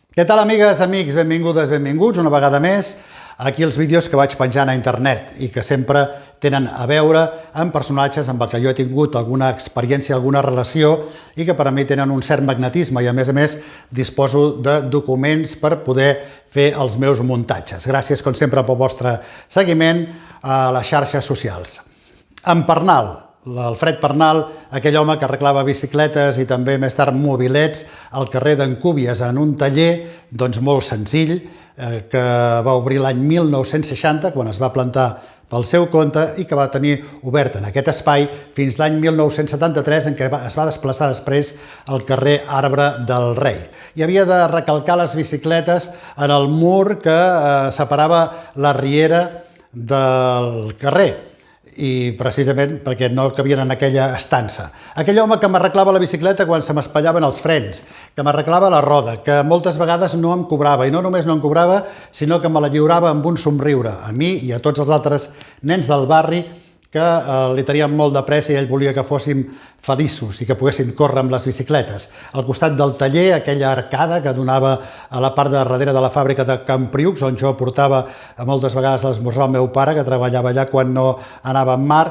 Què tal, amigues, amics? Benvingudes, benvinguts una vegada més aquí els vídeos que vaig penjant a internet i que sempre tenen a veure amb personatges amb els que jo he tingut alguna experiència, alguna relació i que per a mi tenen un cert magnetisme i a més disposo de documents per poder fer els meus muntatges. Gràcies, com sempre, pel vostre seguiment a les xarxes socials. En Pernal, l'Alfred Pernal, aquell home que arreglava bicicletes i també més tard mobilets al carrer d'en Cúbies en un taller doncs molt senzill que va obrir l'any 1960 quan es va plantar pel seu compte i que va tenir obert en aquest espai fins l'any 1973 en què es va desplaçar després al carrer Arbre del Rei. I havia de recalcar les bicicletes en el mur que separava la riera del carrer i precisament perquè no cabien en aquella estança. Aquell home que m'arreglava la bicicleta quan se m'espallaven els frens, que m'arreglava la roda, que moltes vegades no em cobrava, i no només no em cobrava, sinó que me la lliurava amb un somriure, a mi i a tots els altres nens del barri que li tenien molt de pressa i ell volia que fóssim feliços i que poguéssim córrer amb les bicicletes. Al costat del taller, aquella arcada que donava a la part de darrere de la fàbrica de Campriucs, on jo portava moltes vegades a l'esmorzar el meu pare, que treballava allà quan no anava en mar,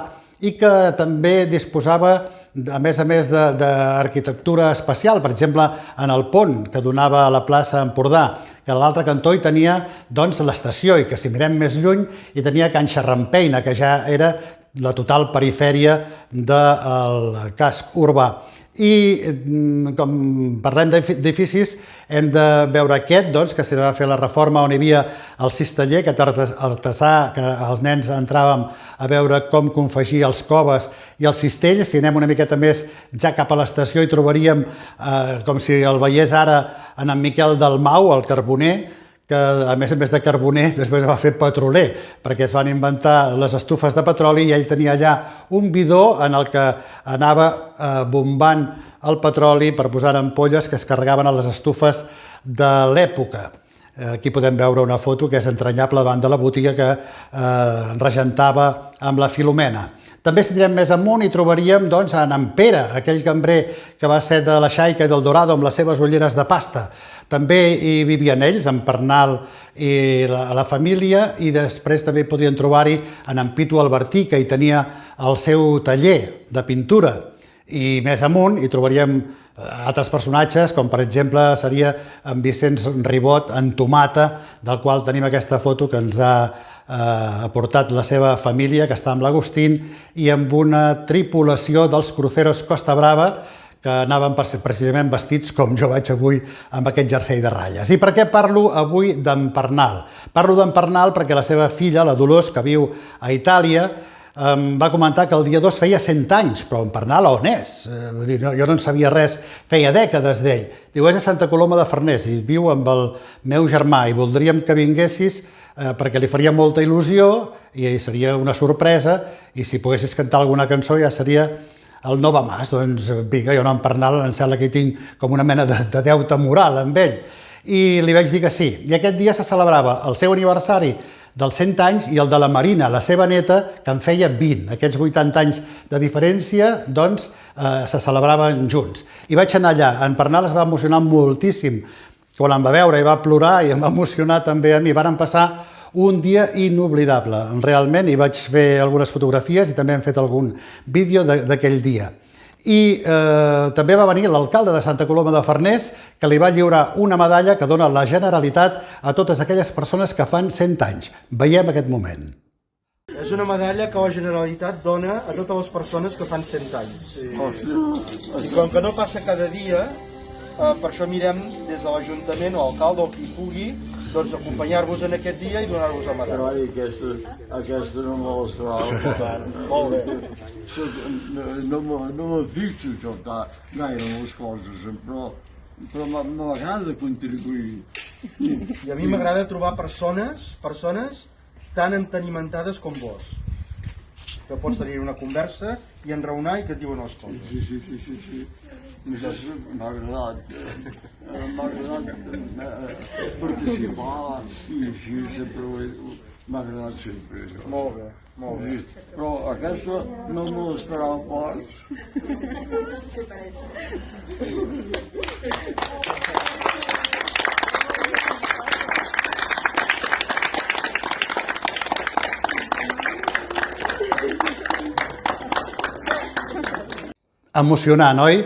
i que també disposava, a més d'arquitectura especial, per exemple, en el pont que donava a la plaça Empordà, que a l'altre cantó hi tenia l'estació i que si mirem més lluny hi tenia Can Xarrampeina, que ja era la total perifèria del casc urbà. I com parlem d'edificis, hem de veure aquest, que s'hi va fer la reforma on hi havia el cisteller, aquest artesà que els nens entràvem a veure com confegir els coves i els cistells. Si anem una miqueta més ja cap a l'estació hi trobaríem, com si el veiés ara en Miquel Dalmau, el carboner, que a més de carboner després va fer petroler, perquè es van inventar les estufes de petroli i ell tenia allà un bidó en el que anava bombant el petroli per posar ampolles que es carregaven a les estufes de l'època. Aquí podem veure una foto que és entranyable davant de la botiga que regentava amb la Filomena. També si tirem més amunt hi trobaríem en Pere, aquell cambrer que va ser de la Xaica i del Dorado amb les seves ulleres de pasta. També hi vivien ells, en Pernal i la família, i després també podien trobar-hi en Pitu Albertí, que hi tenia el seu taller de pintura. I més amunt hi trobaríem altres personatges, com per exemple seria en Vicenç Ribot, en Tomata, del qual tenim aquesta foto que ens ha aportat la seva família, que està amb l'Agustín, i amb una tripulació dels cruceros Costa Brava, que anaven precisament vestits com jo vaig avui amb aquest jersei de ratlles. I per què parlo avui d'en Pernal? Parlo d'en Pernal perquè la seva filla, la Dolors, que viu a Itàlia, em va comentar que el dia 2 feia 100 anys, però en Pernal on és? Jo no en sabia res, feia dècades d'ell. Diu, és a Santa Coloma de Farners i viu amb el meu germà i voldríem que vinguessis perquè li faria molta il·lusió i seria una sorpresa i si poguessis cantar alguna cançó ja seria el no va más. Doncs vinga, jo no en Pernal em sembla que hi tinc com una mena de deute moral amb ell. I li vaig dir que sí. I aquest dia se celebrava el seu aniversari dels 100 anys i el de la Marina, la seva neta, que en feia 20. Aquests 80 anys de diferència, doncs, se celebraven junts. I vaig anar allà. En Pernal es va emocionar moltíssim quan em va veure i va plorar i em va emocionar també a mi. Varen passar un dia inoblidable, realment, i vaig fer algunes fotografies i també hem fet algun vídeo d'aquell dia. I també va venir l'alcalde de Santa Coloma de Farners, que li va lliurar una medalla que dona la Generalitat a totes aquelles persones que fan 100 anys. Veiem aquest moment. És una medalla que la Generalitat dona a totes les persones que fan 100 anys. I com que no passa cada dia, per això mirem des de l'Ajuntament o l'alcalde o qui pugui doncs acompanyar-vos en aquest dia i donar-vos la medalla. Però aquesta no me l'esperava. Molt bé. No me fixo jo gaire en les coses, però m'agrada contribuir. I a mi m'agrada trobar persones tan entenimentades com vos. Que pots tenir una conversa i enraonar i que et diuen les coses. Sí. M'ha agradat participar i així sempre m'ha agradat sempre això. Molt bé, molt bé. Però aquesta no me l'esperava pas. Emocionant, oi?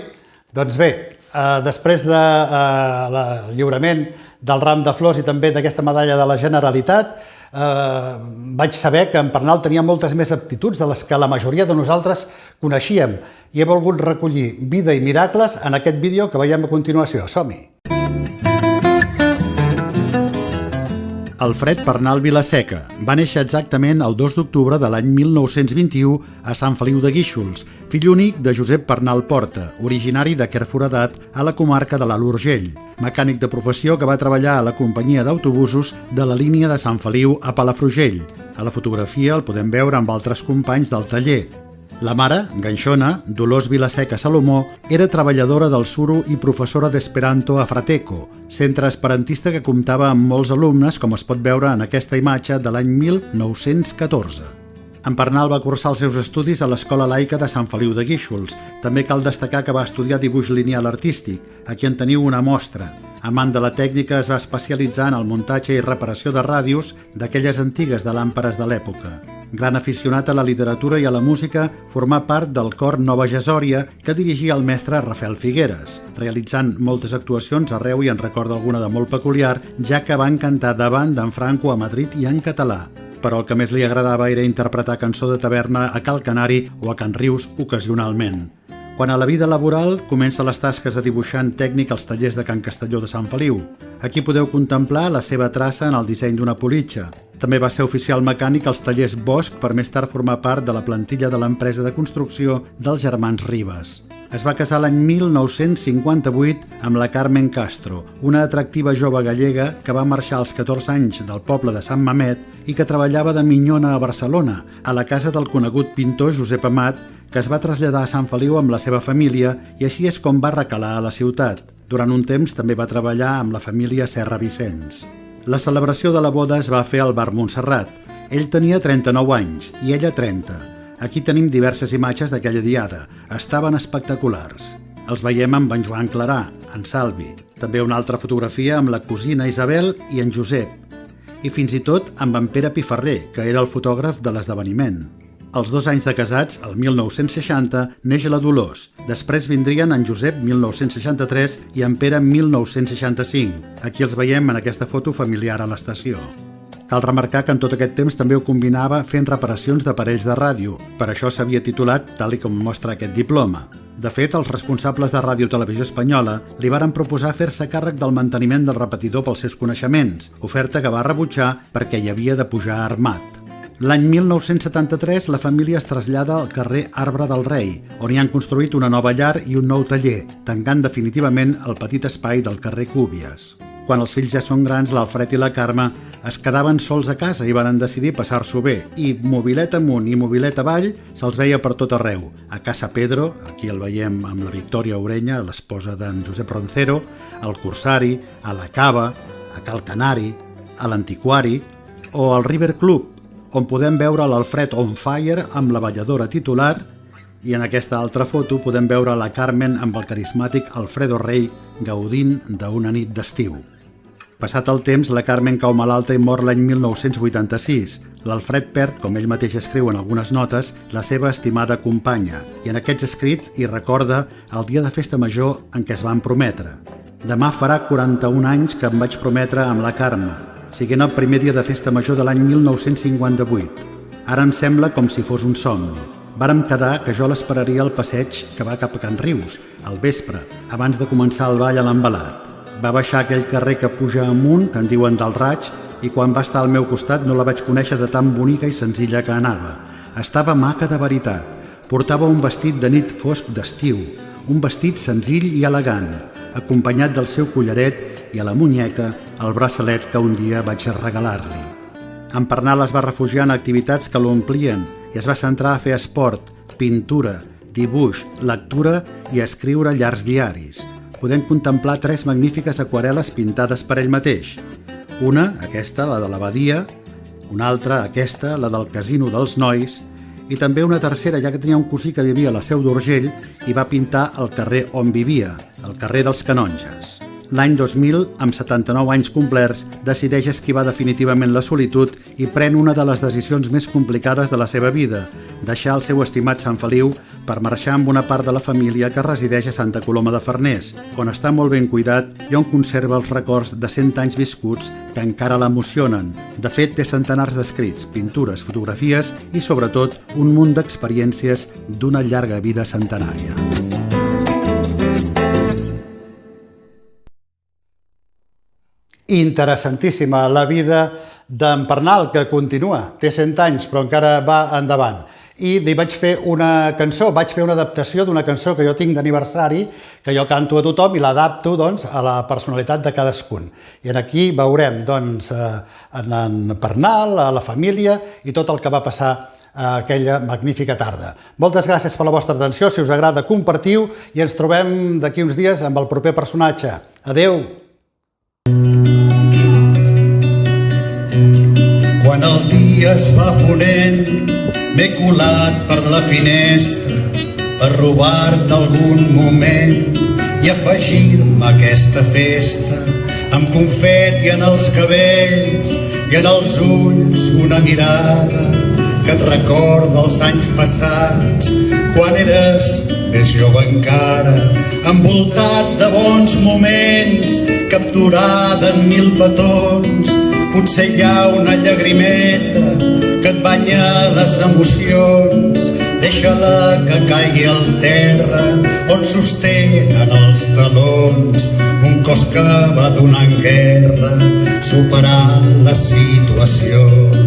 Doncs bé, després del lliurament del ram de flors i també d'aquesta medalla de la Generalitat, vaig saber que en Pernal tenia moltes més aptituds de les que la majoria de nosaltres coneixíem i he volgut recollir vida i miracles en aquest vídeo que veiem a continuació. Som-hi! Alfred Pernal Vilaseca va néixer exactament el 2 d'octubre de l'any 1921 a Sant Feliu de Guíxols, fill únic de Josep Pernal Porta, originari de Querforadat a la comarca de l'Alt Urgell, mecànic de professió que va treballar a la companyia d'autobusos de la línia de Sant Feliu a Palafrugell. A la fotografia el podem veure amb altres companys del taller. La mare, ganxona, Dolors Vilaseca Salomó, era treballadora del suro i professora d'Esperanto a Frateco, centre esperantista que comptava amb molts alumnes, com es pot veure en aquesta imatge de l'any 1914. En Pernal va cursar els seus estudis a l'Escola Laica de Sant Feliu de Guíxols. També cal destacar que va estudiar dibuix lineal artístic. Aquí en teniu una mostra. Amant de la tècnica, es va especialitzar en el muntatge i reparació de ràdios d'aquelles antigues de làmperes de l'època. Gran aficionat a la literatura i a la música, formà part del cor Nova Gesòria que dirigia el mestre Rafael Figueres, realitzant moltes actuacions arreu i en recorda alguna de molt peculiar, ja que van cantar davant d'en Franco a Madrid i en català. Però el que més li agradava era interpretar cançó de taverna a Cal Canari o a Can Rius ocasionalment. Quan a la vida laboral comença les tasques de dibuixant tècnic als tallers de Can Castelló de Sant Feliu. Aquí podeu contemplar la seva traça en el disseny d'una politja. També va ser oficial mecànic als tallers Bosch per més tard formar part de la plantilla de l'empresa de construcció dels germans Ribes. Es va casar l'any 1958 amb la Carmen Castro, una atractiva jove gallega que va marxar als 14 anys del poble de Sant Mamet i que treballava de minyona a Barcelona, a la casa del conegut pintor Josep Amat, que es va traslladar a Sant Feliu amb la seva família i així és com va recalar a la ciutat. Durant un temps també va treballar amb la família Serra Vicenç. La celebració de la boda es va fer al Bar Montserrat. Ell tenia 39 anys i ella 30. Aquí tenim diverses imatges d'aquella diada. Estaven espectaculars. Els veiem amb en Joan Clarà, en Salvi. També una altra fotografia amb la cosina Isabel i en Josep. I fins i tot amb en Pere Piferrer, que era el fotògraf de l'esdeveniment. Als 2 anys de casats, el 1960, neix la Dolors. Després vindrien en Josep 1963 i en Pere 1965. Aquí els veiem en aquesta foto familiar a l'estació. Cal remarcar que en tot aquest temps també ho combinava fent reparacions d'aparells de ràdio. Per això s'havia titulat tal com mostra aquest diploma. De fet, els responsables de Ràdio Televisió Espanyola li varen proposar fer-se càrrec del manteniment del repetidor pels seus coneixements, oferta que va rebutjar perquè hi havia de pujar armat. L'any 1973 la família es trasllada al carrer Arbre del Rei, on hi han construït una nova llar i un nou taller, tancant definitivament el petit espai del carrer Cúbies. Quan els fills ja són grans, l'Alfred i la Carme es quedaven sols a casa i van decidir passar-s'ho bé, i mobilet amunt i mobilet avall se'ls veia per tot arreu. A Casa Pedro, aquí el veiem amb la Victòria Orenya, l'esposa d'en Josep Roncero, al Corsari, a la Cava, a Cal Canari, a l'Antiquari o al River Club, on podem veure l'Alfred on fire amb la balladora titular, i en aquesta altra foto podem veure la Carmen amb el carismàtic Alfredo Rey gaudint d'una nit d'estiu. Passat el temps, la Carmen cau malalta i mor l'any 1986. L'Alfred perd, com ell mateix escriu en algunes notes, la seva estimada companya, i en aquests escrits hi recorda el dia de festa major en què es van prometre. Demà farà 41 anys que em vaig prometre amb la Carme, siguent el primer dia de festa major de l'any 1958. Ara em sembla com si fos un somni. Vàrem quedar que jo l'esperaria al passeig que va cap a Can Rius, al vespre, abans de començar el ball a l'Embalat. Va baixar aquell carrer que puja amunt, que en diuen del Raig, i quan va estar al meu costat no la vaig conèixer de tan bonica i senzilla que anava. Estava maca de veritat. Portava un vestit de nit fosc d'estiu, un vestit senzill i elegant, acompanyat del seu collaret i a la munyeca el braçalet que un dia vaig regalar-li. En Pernal es va refugiar en activitats que l'omplien i es va centrar a fer esport, pintura, dibuix, lectura i a escriure llargs diaris. Podem contemplar 3 magnífiques aquarel·les pintades per ell mateix. Una, aquesta, la de l'Abadia, una altra, aquesta, la del Casino dels Nois, i també una tercera, ja que tenia un cosí que vivia a la Seu d'Urgell i va pintar el carrer on vivia, el carrer dels Canonges. l'any 2000, amb 79 anys complerts, decideix esquivar definitivament la solitud i pren una de les decisions més complicades de la seva vida, deixar el seu estimat Sant Feliu per marxar amb una part de la família que resideix a Santa Coloma de Farners, on està molt ben cuidat i on conserva els records de 100 anys viscuts que encara l'emocionen. De fet, té centenars d'escrits, pintures, fotografies i, sobretot, un munt d'experiències d'una llarga vida centenària. Interessantíssima la vida d'en Pernal, que continua, té 100 anys, però encara va endavant. I li vaig fer una cançó, vaig fer una adaptació d'una cançó que jo tinc d'aniversari, que jo canto a tothom i l'adapto a la personalitat de cadascun. I aquí veurem en Pernal, a la família i tot el que va passar aquella magnífica tarda. Moltes gràcies per la vostra atenció, si us agrada compartiu i ens trobem d'aquí uns dies amb el proper personatge. Adeu! Quan el dia es va fonent, m'he colat per la finestra per robar-te algun moment i afegir-me a aquesta festa amb confeti en els cabells i en els ulls una mirada que et recorda els anys passats quan eres més jove encara, envoltat de bons moments, capturada en 1000 petons. Potser hi ha una llagrimeta que et banya les emocions. Deixa-la que caigui al terra on sostenen els talons. Un cos que va donant guerra, superant les situacions.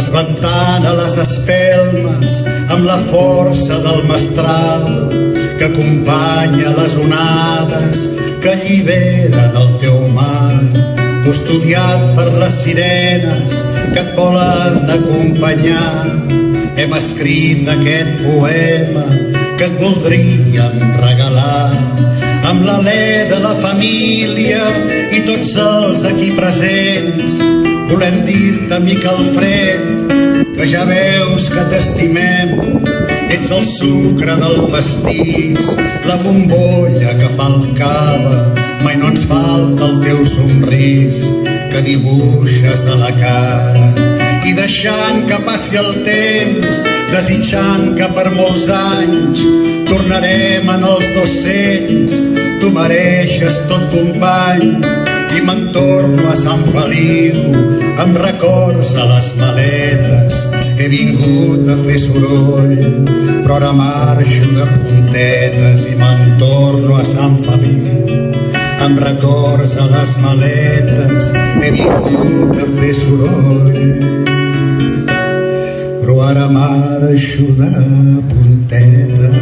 Esventant a les espelmes amb la força del mestral que acompanya les onades que alliberen el teu mar, custodiat per les sirenes que et volen acompanyar. Hem escrit aquest poema que et voldríem regalar amb l'alè de la família i tots els aquí presents. Volem dir-te, amic Alfred, que ja veus que t'estimem. Ets el sucre del pastís, la bombolla que fa el cava. Mai no ens falta el teu somrís que dibuixes a la cara. I deixant que passi el temps, desitjant que per molts anys tornarem en els 200. Tu mereixes tot, company, i me'n torno a Sant Feliu amb records a les maletes. He vingut a fer soroll, però ara marxo de puntetes i me'n torno a Sant Feliu amb records a les maletes. He vingut a fer soroll, però ara marxo de puntetes.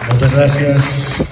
Moltes gràcies.